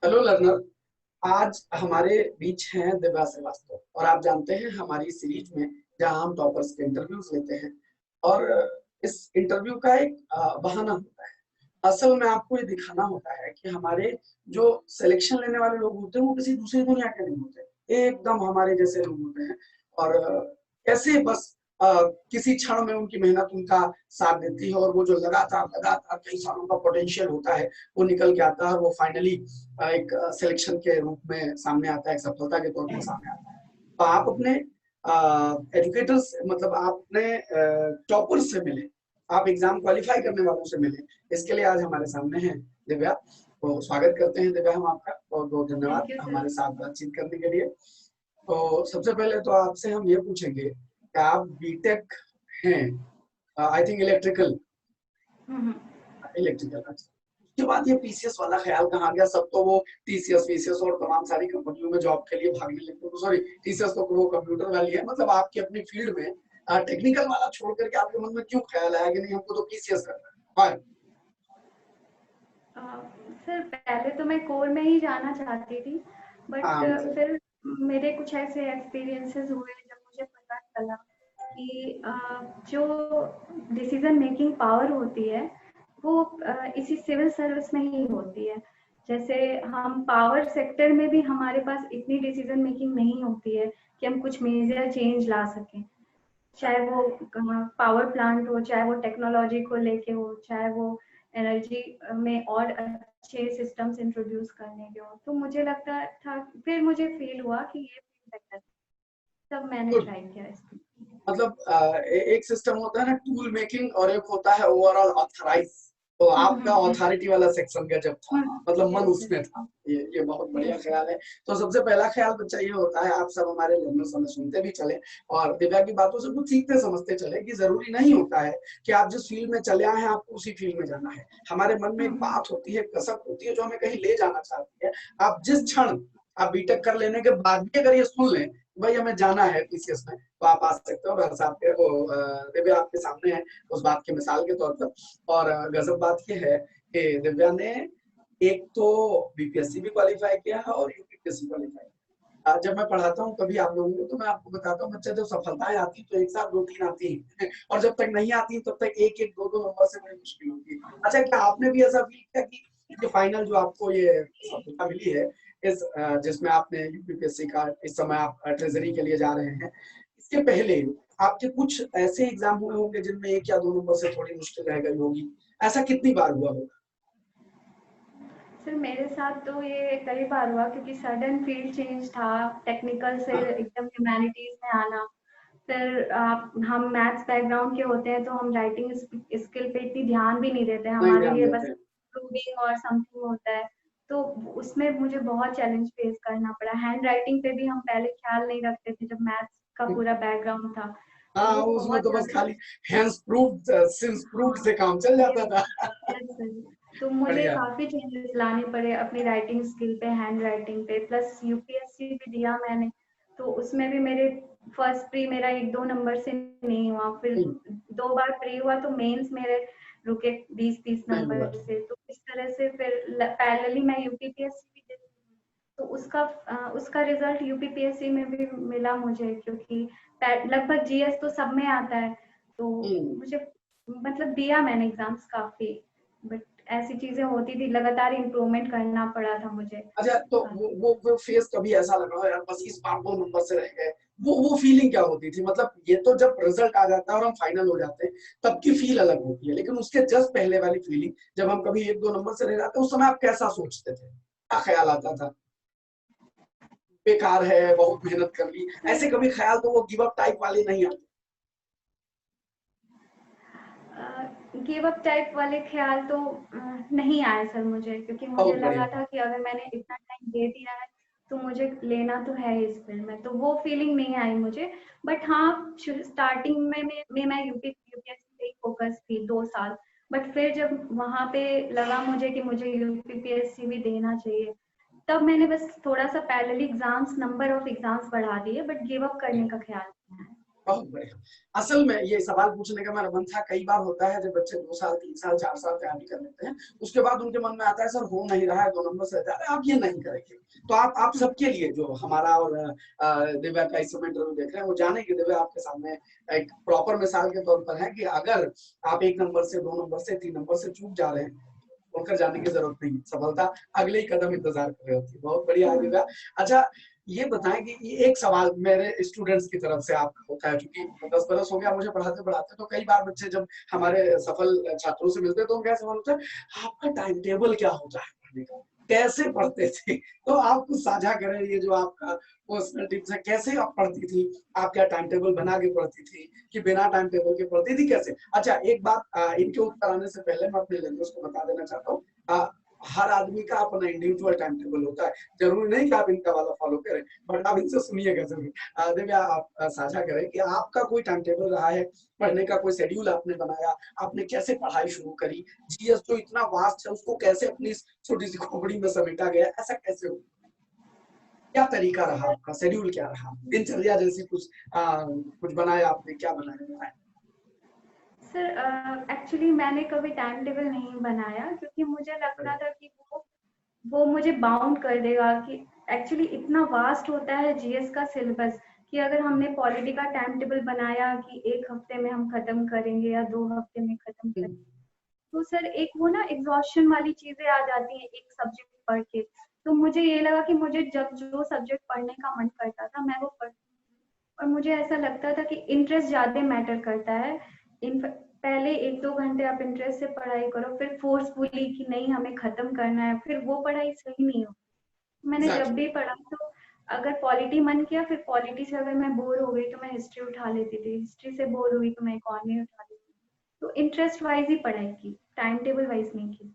Hello learner. आज हमारे बीच हैं दिव्या श्रीवास्तव और आप जानते हैं हमारी सीरीज में जहां हम टॉपर्स के इंटरव्यूज लेते हैं और इस इंटरव्यू का एक बहाना होता है। असल में आपको ये दिखाना होता है कि हमारे जो सिलेक्शन लेने वाले लोग होते हैं वो किसी दूसरी दुनिया के नहीं होते, एकदम हमारे जैसे लोग होते हैं। और कैसे बस किसी क्षण में उनकी मेहनत उनका साथ देती है और वो जो लगातार लगातार कई सालों का पोटेंशियल होता है वो निकल के आता है और वो फाइनली एक सिलेक्शन के रूप में सामने आता है, एक सफलता के तौर पर सामने आता है। तो आप अपने एजुकेटर्स मतलब आप अपने टॉपर्स से मिले, आप एग्जाम क्वालिफाई करने वालों से मिले। इसके लिए आज हमारे सामने हैं दिव्या। तो स्वागत करते हैं दिव्या हम आपका, बहुत बहुत धन्यवाद थैंक यू सर। हमारे साथ बातचीत करने के लिए। तो सबसे पहले तो आपसे हम ये पूछेंगे कि आप बीटेक हैं, I think electrical. Hmm. Electrical, अच्छा। उसके बाद ये पीसीएस वाला ख्याल कहाँ गया? सब तो वो टीसीएस वीसीएस और तमाम सारी कंपनियों में जॉब के लिए भागने लगते हैं। सॉरी, टीसीएस तो वो कंप्यूटर वाली है, मतलब आपकी अपनी फील्ड में टेक्निकल वाला छोड़ करके आपके मन में क्यों ख्याल आया कि नहीं हमको तो पीसीएस करना है? सर पहले तो मैं कोर में ही जाना चाहती थी, बट हाँ मतलब फिर मेरे कुछ ऐसे एक्सपीरियंसेस हुए जब मुझे पता चला कि जो डिसीजन मेकिंग पावर होती है वो इसी सिविल सर्विस में ही होती है। जैसे हम पावर सेक्टर में भी हमारे पास इतनी डिसीजन मेकिंग नहीं होती है कि हम कुछ मेजर चेंज ला सकें, चाहे वो पावर प्लांट हो, चाहे वो टेक्नोलॉजी को लेके हो, चाहे वो एनर्जी में और अच्छे सिस्टम्स इंट्रोड्यूस करने के हो। तो मुझे लगता था, फिर मुझे फील हुआ कि ये बेटर है, तब मैंने तो ट्राई किया इसको। मतलब एक सिस्टम होता है ना टूल मेकिंग और एक होता है ओवरऑल ऑथराइज। तो आपका ऑथोरिटी वाला सेक्शन का जब था, मतलब मन यस उसमें था। ये बहुत बढ़िया यस। ख्याल है। तो सबसे पहला ख्याल बच्चा ये होता है, आप सब हमारे लर्नर्स हमें सुनते भी चले और दिव्या की बातों से कुछ सीखते समझते चले कि जरूरी नहीं होता है कि आप जिस फील्ड में चले आए हैं आपको उसी फील्ड में जाना है। हमारे मन में एक बात होती है, कसक होती है जो हमें कहीं ले जाना चाहती है। आप जिस क्षण आप बीटेक कर लेने के बाद भी अगर ये सुन लें भाई हमें जाना है पीसीएस में, तो आप आ सकते हो। वैसे आपके वो दिव्या आपके सामने है उस बात की मिसाल के तौर पर। और गजब बात ये है कि दिव्या ने एक तो बीपीएससी भी क्वालिफाई किया है और यूपीपीएससी क्वालिफाई। जब मैं पढ़ाता हूँ कभी आप लोगों को तो मैं आपको बताता हूँ, बच्चे जब सफलताएं आती तो एक साथ दो तीन आती है और जब तक नहीं आती तब तक एक एक दो दो नंबर से बड़ी मुश्किल होती है। अच्छा, क्या आपने भी ऐसा फील किया कि ये फाइनल जो आपको ये सफलता मिली है इस जिसमें आपने यूपीपीएससी का इस समय आप ट्रेजरी के लिए जा रहे हैं, इसके पहले आपके कुछ ऐसे एग्जाम हुए होंगे जिनमें एक या दो नंबर से थोड़ी मुश्किल रह गई होगी? ऐसा कितनी बार हुआ होगा? सर मेरे साथ तो ये कई बार हुआ, क्योंकि सडन फील्ड चेंज था, टेक्निकल से हाँ, एकदम ह्यूमैनिटीज में आना। फिर हम मैथ्स बैकग्राउंड के होते हैं तो हम राइटिंग स्किल पे इतनी ध्यान भी नहीं देते हैं, नहीं हमारे ध्यान लिए बस देते। प्रूविंग और समथिंग होता है। तो उसमें मुझे बहुत चैलेंज फेस करना पड़ा। हैंड राइटिंग पे भी हम पहले ख्याल नहीं रखते थे जब मैथ्स का पूरा बैकग्राउंड था, तो हाँ, वो उसमें बहुत तो बस ज्यादा। खाली हैंड्स प्रूव्ड सिंस प्रूव्ड हाँ से काम चल जाता यस था। Yes sir. तो मुझे बढ़िया। काफी चेंजेस लाने पड़े अपनी राइटिंग स्किल पे, हैंड राइटिंग पे। प्लस यूपीएससी भी दिया मैंने, तो उसमें भी मेरे फर्स्ट प्री मेरा एक दो नंबर से नहीं हुआ, फिर नहीं, दो बार प्री हुआ तो मेंस मेरे रुके 20-30 नहीं नंबर हुआ। से। तो इस तरह से फिर पैरेलली मैं यूपीपीएससी भी दे, तो उसका रिजल्ट यूपीपीएससी में भी मिला मुझे, क्योंकि लगभग जीएस तो सब में आता है। तो हम्म। मुझे मतलब दिया मैंने एग्जाम्स काफी, बट ऐसी चीजें होती थी, लगातार इम्प्रूवमेंट करना पड़ा था मुझे। अच्छा, तो वो फेस कभी ऐसा लगा हो यार बस इस बार दो नंबर से रह गए? वो फीलिंग क्या होती थी? मतलब ये तो जब रिजल्ट आ जाता है और हम फाइनल हो जाते हैं तब की फील अलग होती है, लेकिन उसके जस्ट पहले वाली फीलिंग जब हम कभी एक दो नंबर से रह जाते हैं उस समय आप कैसा सोचते थे, क्या ख्याल आता था? बेकार है, बहुत मेहनत कर ली, ऐसे सर कभी ख्याल? तो वो गिव अप टाइप वाले नहीं आते? गिव अप टाइप वाले ख्याल तो नहीं आए सर मुझे, क्योंकि मुझे बहुत लगा बढ़िया। था कि अगर मैंने इतना टाइम दे दिया है तो मुझे लेना तो है इस फील्ड में, तो वो फीलिंग नहीं आई मुझे। बट हाँ, स्टार्टिंग में मैं यूपीएससी पे ही फोकस थी 2 साल। बट फिर जब वहां पे लगा मुझे कि मुझे यूपीपीएससी भी देना चाहिए, तब मैंने बस थोड़ा सा parallelly exams, number of exams बढ़ा दिए, बट गिव अप करने का ख्याल नहीं आया। बहुत बढ़िया। असल में ये सवाल पूछने का मेरा मन था, कई बार होता है जब बच्चे 2 साल 3 साल 4 साल तैयारी कर लेते हैं, उसके बाद उनके मन में आता है सर हो नहीं रहा है, 2 नंबर से ज्यादा, आप ये नहीं करेंगे। तो आप सबके लिए जो हमारा और दिव्या का इस समय इंटरव्यू देख रहे हैं वो जाने कि दिव्या आपके सामने एक प्रॉपर मिसाल के तौर पर है कि अगर आप 1 नंबर से 2 नंबर से 3 नंबर से चूक जा रहे हैं, उनकर जाने की जरूरत नहीं, सफलता अगले ही कदम इंतजार कर रही होती है। बहुत बढ़िया है दिव्या। अच्छा ये बताएं कि ये एक सवाल मेरे स्टूडेंट्स की तरफ से आपका होता है, क्योंकि 10 बरस हो गया मुझे पढ़ाते पढ़ाते, तो कई बार बच्चे जब हमारे सफल छात्रों से मिलते हैं तो उनका सवाल होता है आपका टाइम टेबल क्या होता है पढ़ने का, कैसे पढ़ते थे? तो आप कुछ साझा करें, ये जो आपका पर्सनल टिप्स है, कैसे आप पढ़ती थी, आप क्या टाइम टेबल बना के पढ़ती थी कि बिना टाइम टेबल के पढ़ती थी, कैसे? अच्छा एक बात इनके उत्तर आने से पहले मैं अपने लर्नर्स को बता देना चाहता हूँ, हर आदमी का अपना इंडिविजुअल टाइम टेबल होता है, जरूरी नहीं कि आप इनका वाला फॉलो करें, बट आप इनसे सुनिएगा जरूर। दिव्या आप साझा करें कि आपका कोई टाइम टेबल रहा है, पढ़ने का कोई शेड्यूल आपने बनाया, आपने कैसे पढ़ाई शुरू करी, जीएस जो इतना वास्ट है उसको कैसे अपनी छोटी सी खोपड़ी में समेटा गया, ऐसा कैसे हो, क्या तरीका रहा आपका, शेड्यूल क्या रहा, दिनचर्या जैसी कुछ बनाया आपने, क्या बनाया? सर एक्चुअली मैंने कभी टाइम टेबल नहीं बनाया, क्योंकि मुझे लगता था कि वो मुझे बाउंड कर देगा, कि एक्चुअली इतना वास्ट होता है जीएस का सिलेबस, कि अगर हमने पॉलिटी का टाइम टेबल बनाया कि 1 हफ्ते में हम खत्म करेंगे या 2 हफ्ते में खत्म करेंगे, तो सर एक वो ना एग्जॉशन वाली चीजें आ जाती हैं एक सब्जेक्ट पढ़ के। तो मुझे ये लगा कि मुझे जब जो सब्जेक्ट पढ़ने का मन करता था मैं वो पढ़, और मुझे ऐसा लगता था कि इंटरेस्ट ज्यादा मैटर करता है। पहले 1-2 घंटे आप इंटरेस्ट से पढ़ाई करो, फिर फोर्सफुली कि नहीं हमें खत्म करना है, फिर वो पढ़ाई सही नहीं हो। मैंने जब भी पढ़ा तो अगर पॉलिटी मन किया, फिर पॉलिटी से अगर मैं बोर हो गई तो मैं हिस्ट्री उठा लेती थी, हिस्ट्री से बोर हुई तो मैं इकोनॉमी उठा लेती थी। तो इंटरेस्ट वाइज ही पढ़ाई की, टाइम टेबल वाइज नहीं की।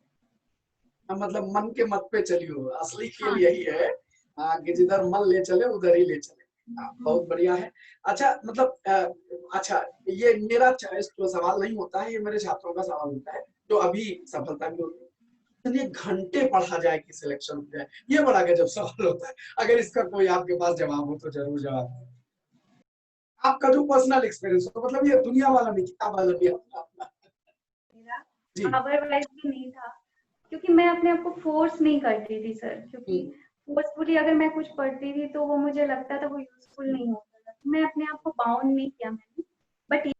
मतलब मन के मत पे चली हो, असली खेल हाँ। यही है कि जिधर मन ले चले उधर ही ले चले। बहुत बढ़िया है। अच्छा मतलब अच्छा ये मेरा तो सवाल नहीं होता है, ये मेरे छात्रों का सवाल होता है जो अभी सफलता भी होती है, इतने घंटे पढ़ा जाए कि सिलेक्शन हो जाए, ये बड़ा गजब सवाल होता है। अगर इसका कोई आपके पास जवाब हो तो जरूर जवाब दें। आपका जो पर्सनल एक्सपीरियंस हो, मतलब ये दुनिया वाला नहीं, किताब वाला भी अपना। मेरा जी। आवर वाइज भी नहीं था, क्योंकि मैं अपने आप को फोर्स नहीं करती थी सर, क्योंकि फोर्सफुली अगर मैं कुछ पढ़ती थी तो वो मुझे लगता था वो यूजफुल नहीं होता था, तो मैं अपने आप को बाउंड नहीं किया मैंने। बट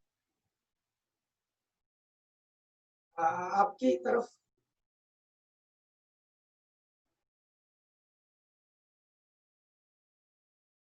आपकी तरफ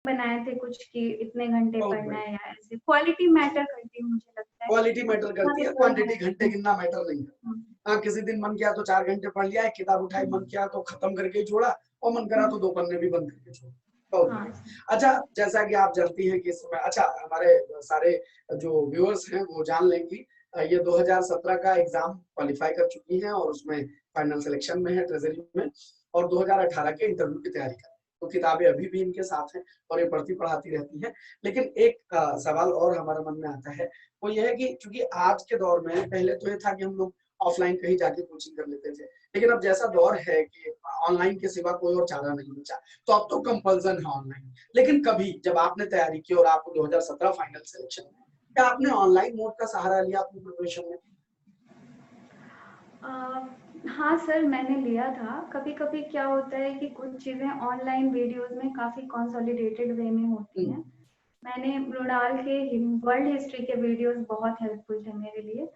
बनाए थे कुछ कि इतने घंटे बहुत पढ़ना बढ़िया। है, या ऐसे क्वालिटी मैटर करती है मुझे लगता है। क्वालिटी मैटर जितना करती भी है, बोलना क्वांटिटी घंटे है। गिनना मैटर नहीं करता। हाँ किसी दिन मन किया तो 4 घंटे पढ़ लिया, एक किताब उठाई, मन किया तो खत्म करके ही छोड़ा, और मन करा तो 2 पन्ने भी बंद करके छोड़ा। बहुत हाँ। बढ़िया। अच्छा जैसा कि आप जानती हैं कि इस समय, अच्छा हमारे सारे जो व्यूअर्स हैं वो जान लें कि ये 2017 का एग्जाम क्वालिफाई कर चुकी हैं और उसमें फाइनल सिलेक्शन में है ट्रेजरी में, और 2018 के इंटरव्यू की तैयारी कर, तो किताबें अभी भी इनके साथ हैं और ये पढ़ती पढ़ाती रहती हैं। लेकिन एक सवाल और हमारे मन में आता है, वो ये है कि चूंकि आज के दौर में, पहले तो ये था कि हम लोग ऑफलाइन कहीं जाके कोचिंग कर लेते थे, लेकिन अब जैसा दौर है कि ऑनलाइन के सिवा कोई और चारा नहीं बचा, तो अब तो कंपल्सन है ऑनलाइन। लेकिन कभी जब आपने तैयारी की और आपको 2017 फाइनल सिलेक्शन में, क्या आपने ऑनलाइन मोड का सहारा लिया अपनी प्रिपरेशन में? हाँ सर, मैंने लिया था। कभी कभी क्या होता है कि कुछ चीजें ऑनलाइन वीडियोस में काफी कंसोलिडेटेड वे में होती हैं। मैंने मृणाल के वर्ल्ड हिस्ट्री के वीडियोस बहुत हेल्पफुल थे मेरे लिए,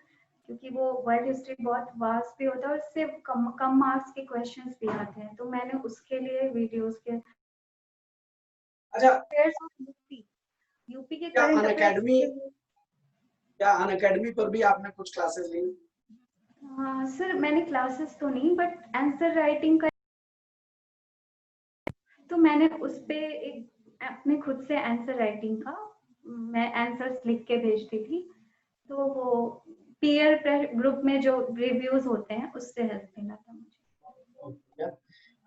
क्योंकि वो वर्ल्ड हिस्ट्री बहुत वास्ट भी होता है और उससे कम कम मार्क्स के क्वेश्चंस भी आते हैं, तो मैंने उसके लिए वीडियोस के अच्छा यूपी यूपी के क्या करंट अन अफेयर्स अकेडमी, के लिए। क्या अन अकेडमी पर भी आपने कुछ क्लासेस ली? हाँ सर, मैंने क्लासेस तो नहीं, बट आंसर राइटिंग का तो मैंने उस पे एक अपने खुद से आंसर राइटिंग का, मैं आंसर्स लिख के भेजती थी, तो वो पीयर ग्रुप में जो रिव्यूज होते हैं उससे हेल्प मिला था मुझे।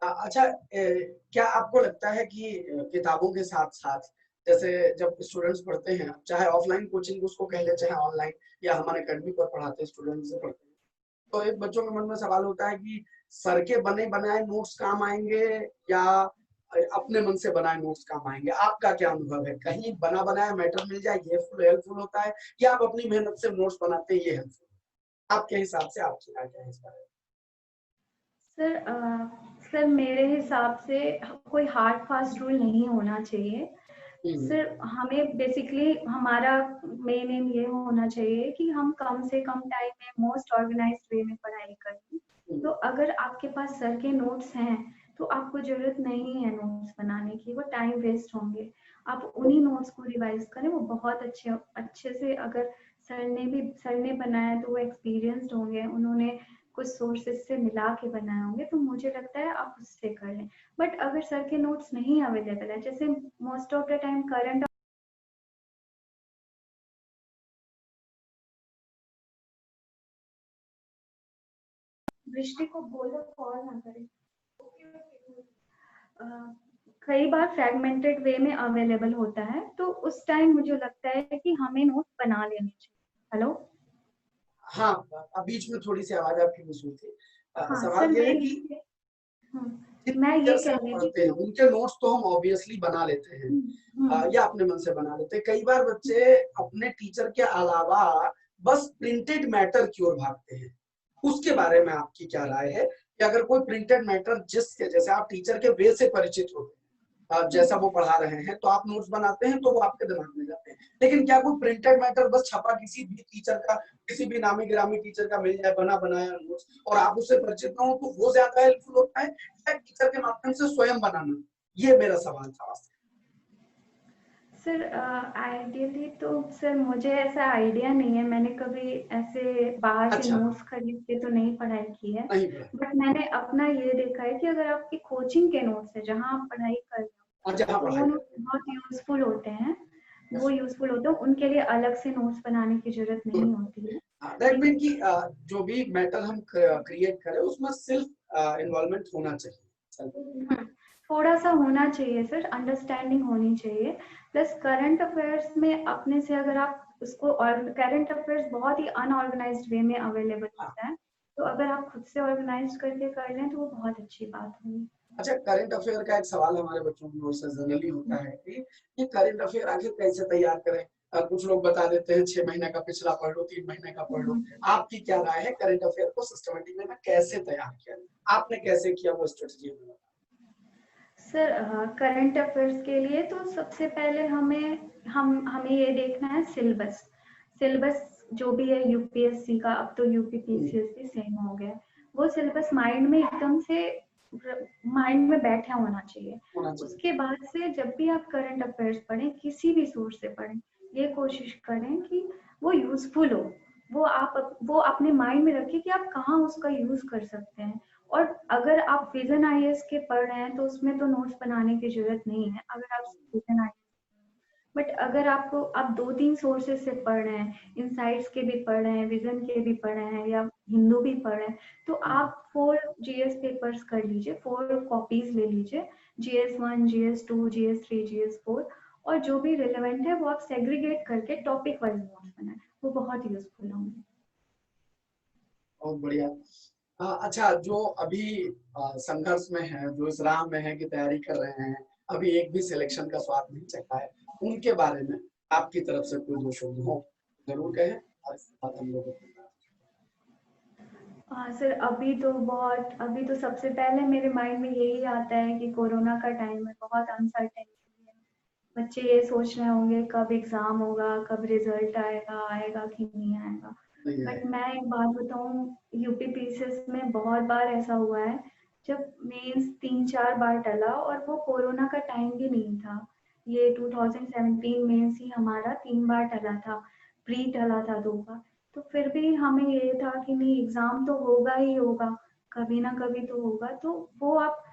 अच्छा क्या आपको लगता है कि किताबों के साथ साथ, जैसे जब स्टूडेंट्स पढ़ते हैं, चाहे ऑफलाइन कोचिंग उसको कह ले चाहे ऑनलाइन, या हमारे अकेडमी पर पढ़ाते स्टूडेंट्स से पढ़ते हैं, तो एक बच्चों के मन में सवाल होता है कि सर के बने बनाए नोट्स काम आएंगे, या अपने मन से बनाए नोट्स काम आएंगे? आपका क्या अनुभव है? कहीं बना बनाया मैटर मिल जाए ये हेल्पफुल होता है, या आप अपनी मेहनत से नोट्स बनाते हैं ये हेल्पफुल? आपके हिसाब से आपकी राय क्या है इस बारे में? सर मेरे हिसाब से कोई हार्ड फास्ट रूल नहीं होना चाहिए। सर हमें बेसिकली हमारा मेन एम ये होना चाहिए कि हम कम से कम टाइम में मोस्ट ऑर्गेनाइज्ड वे में पढ़ाई करें। तो अगर आपके पास सर के नोट्स हैं तो आपको जरूरत नहीं है नोट्स बनाने की, वो टाइम वेस्ट होंगे। आप उन्हीं नोट्स को रिवाइज करें, वो बहुत अच्छे से अगर सर ने बनाया तो वो एक्सपीरियंस्ड होंगे, उन्होंने कुछ सोर्सेज से मिला के बनाए होंगे, तो मुझे लगता है आप उससे कर लें। बट अगर सर के नोट्स नहीं अवेलेबल है, जैसे most of the time current दृष्टि को बोलो कॉल ना करें, कई बार फ्रैगमेंटेड वे में अवेलेबल होता है, तो उस टाइम मुझे लगता है कि हमें नोट बना लेने चाहिए। हेलो, हाँ, बीच में थोड़ी सी आवाज आपकी मिस हुई थी। हाँ सर, सवाल ये है कि मैं ये से कह हम रही पढ़ते थी हैं उनके नोट्स तो हम ऑब्वियसली बना लेते हैं, या अपने मन से बना लेते हैं। कई बार बच्चे अपने टीचर के अलावा बस प्रिंटेड मैटर की ओर भागते हैं, उसके बारे में आपकी क्या राय है? कि अगर कोई प्रिंटेड मैटर जिसके जैसे आप टीचर के वे से परिचित होते हैं, जैसा वो पढ़ा रहे हैं तो आप नोट्स बनाते हैं तो वो आपके दिमाग में जाते हैं, लेकिन क्या कोई प्रिंटेड मैटर बस छपा किसी भी टीचर का, किसी भी नामी गिरामी टीचर का मिल जाए बना बनाया नोट्स और आप उससे परिचित ना हो, तो वो ज्यादा हेल्पफुल होता है या टीचर के माध्यम से स्वयं बनाना? ये मेरा सवाल था। सर आइडियली तो सर मुझे ऐसा आइडिया नहीं है, मैंने कभी ऐसे बाहर से अच्छा, नोट्स खरीद के तो नहीं पढ़ाई की है। नहीं पढ़ा। बट मैंने अपना ये देखा है कि अगर आपकी कोचिंग के नोट्स है जहाँ आप पढ़ाई कर रहे हो, जहाँ तो पढ़ाई वो कर नोट्स बहुत यूजफुल होते हैं। वो रहे यूजफुल होते हैं, उनके लिए अलग से नोट्स बनाने की जरूरत नहीं होती है। हैं, दैट मीन लेकिन कि जो भी मैटर हम क्रिएट करें उसमें सिर्फ इन्वॉल्वमेंट होना चाहिए। थोड़ा सा होना चाहिए सर, अंडरस्टैंडिंग होनी चाहिए। प्लस करंट अफेयर्स में अपने से अगर आप उसको, और करंट अफेयर्स बहुत ही अनऑर्गेनाइज्ड वे में अवेलेबल होता है, तो अगर आप खुद से ऑर्गेनाइज करके कर लें तो वो बहुत अच्छी बात होगी। अच्छा, करंट अफेयर का एक सवाल हमारे बच्चों की ओर से जनरली होता है कि ये करंट अफेयर आखिर कैसे तैयार करें? कुछ लोग बता देते हैं 6 महीने का पिछला पढ़ लो, 3 महीने का पढ़ लो। आपकी क्या राय है करंट अफेयर को सिस्टमेटिक में कैसे तैयार किया? आपने कैसे किया वो स्ट्रेटजी में? सर करंट अफेयर्स के लिए तो सबसे पहले हमें ये देखना है सिलेबस। सिलेबस जो भी है यूपीएससी का, अब तो यूपी पीसीएस सेम हो गया, वो सिलेबस माइंड में एकदम से माइंड में बैठा होना चाहिए। उसके बाद से जब भी आप करंट अफेयर्स पढ़ें, किसी भी सोर्स से पढ़ें, ये कोशिश करें कि वो यूजफुल हो। वो अपने माइंड में रखिए कि आप कहाँ उसका यूज कर सकते हैं। और अगर आप विजन आईएएस के पढ़ रहे हैं तो उसमें तो नोट्स बनाने की जरूरत नहीं है, अगर आप विजन आईएएस। बट अगर आप 2-3 सोर्सेज से पढ़ रहे हैं, इनसाइट्स के भी पढ़ रहे हैं, विजन के भी पढ़ रहे हैं, या हिंदू भी पढ़ रहे हैं, तो आप 4 जीएस पेपर्स कर लीजिए, 4 कॉपीज ले लीजिए, GS1, GS2, GS3, GS4, और जो भी रिलेवेंट है वो आप सेग्रीगेट करके टॉपिक वाइज नोट्स बनाएं, वो बहुत यूजफुल होंगे। बहुत बढ़िया। अच्छा, जो अभी संघर्ष में है, जो इस राह में है कि तैयारी कर रहे हैं, अभी एक भी सिलेक्शन का स्वाद नहीं चखा है, उनके बारे में आपकी तरफ से कोई 2 शब्द हो जरूर कहें, और इसके बाद हम लोग हाँ सर, अभी तो सबसे पहले मेरे माइंड में यही आता है कि कोरोना का टाइम है, बहुत अनसर्टेनिटी है। बच्चे ये सोच रहे होंगे कब एग्जाम होगा, कब रिजल्ट आएगा कि नहीं आएगा। नहीं बट है। मैं एक बात बताऊं, यूपी पीसीएस में बहुत बार ऐसा हुआ है जब मेंस 3-4 बार टला, और वो कोरोना का टाइम भी नहीं था। ये 2017 मेंस ही हमारा 3 बार टला था, प्री टला था 2 बार। तो फिर भी हमें ये था कि नहीं, एग्जाम तो होगा ही होगा, कभी ना कभी तो होगा। तो वो आप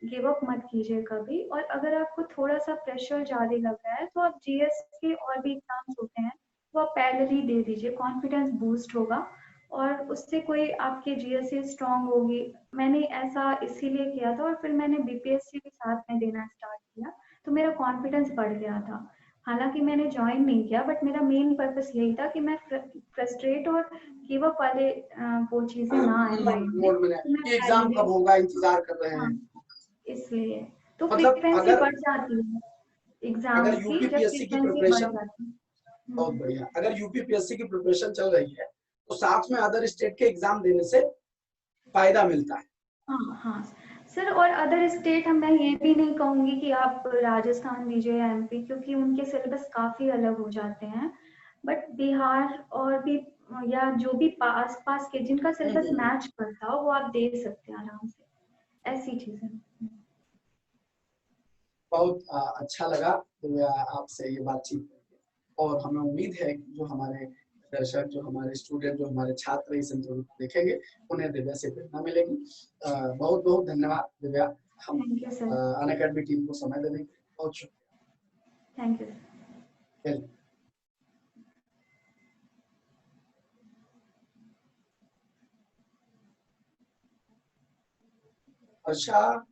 गिव अप मत कीजिए कभी। और अगर आपको थोड़ा सा प्रेशर ज्यादा लग रहा है तो आप जीएस के और भी एग्जाम्स होते हैं, तो आप पैरेलली दे दीजिए, कॉन्फिडेंस बूस्ट होगा और उससे कोई आपकी जीएससी स्ट्रांग होगी। मैंने ऐसा इसीलिए किया था, और फिर मैंने बीपीएससी भी साथ में देना स्टार्ट किया, तो मेरा कॉन्फिडेंस बढ़ गया था। हालांकि मैंने ज्वाइन नहीं किया, बट मेरा मेन पर्पस यही था कि मैं फ्रस्ट्रेट और गिव अप वाले वो चीजें ना आए माइंड में, मोड में तो मैं ये एग्जाम पैरेलली, कब होगा इंतजार कर रहे हाँ हैं। इसलिए तो मतलब फ्रीक्वेंसी बढ़ जाती है अगर एग्जाम्स की, जब यूपीपीएससी की फ्रीक्वेंसी बढ़ प्रिपरेशन, जाती है। बहुत बढ़िया, अगर यूपीपीएससी की प्रिपरेशन चल रही है तो साथ में अदर स्टेट के एग्जाम देने से फायदा मिलता है। हाँ हाँ सर, और अदर स्टेट हम, मैं ये भी नहीं कहूंगी कि आप राजस्थान दीजिए या एमपी, क्योंकि उनके सिलेबस काफी अलग हो जाते हैं। बट बिहार और भी, या जो भी आस पास के जिनका सिलेबस हम्म। मैच करता हो वो आप दे सकते हैं आराम से, ऐसी चीजें। बहुत अच्छा लगा दिव्या आपसे ये बातचीत करके, और हमें उम्मीद है कि जो हमारे दर्शक, जो हमारे स्टूडेंट, जो हमारे छात्र इस इंटरव्यू को देखेंगे, उन्हें दिव्या से प्रेरणा मिलेगी। बहुत बहुत धन्यवाद दिव्या, हम thank you sir. Unacademy team को समय देने के लिए बहुत शुक्रिया। Thank you sir. वेलकम। अच्छा।